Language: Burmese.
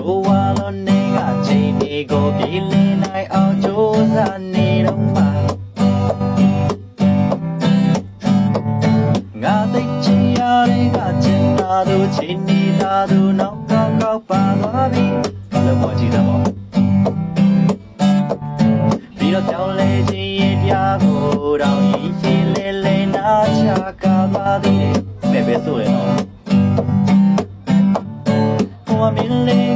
ဆိုဝါလုံးနေကချိန်တွေကိုပြေးလင်းနိုင်အောင်ကြိုးစားနေတော့မှာငါသိချင်ရတဲ့ကချင်တာသူချိန်နေတာသူနောက်ကောက်ကောက်ပါသွားပြီဘာလို့ပေါ်ကြည့်တော့ပြီးတော့ကြောင်းလဲချင်းရပြကိုတော့ရင်ရှည်လဲလဲနာချကားပါသေးတယ်မဲ့ပဲဆိုရင်တော့我明嘞。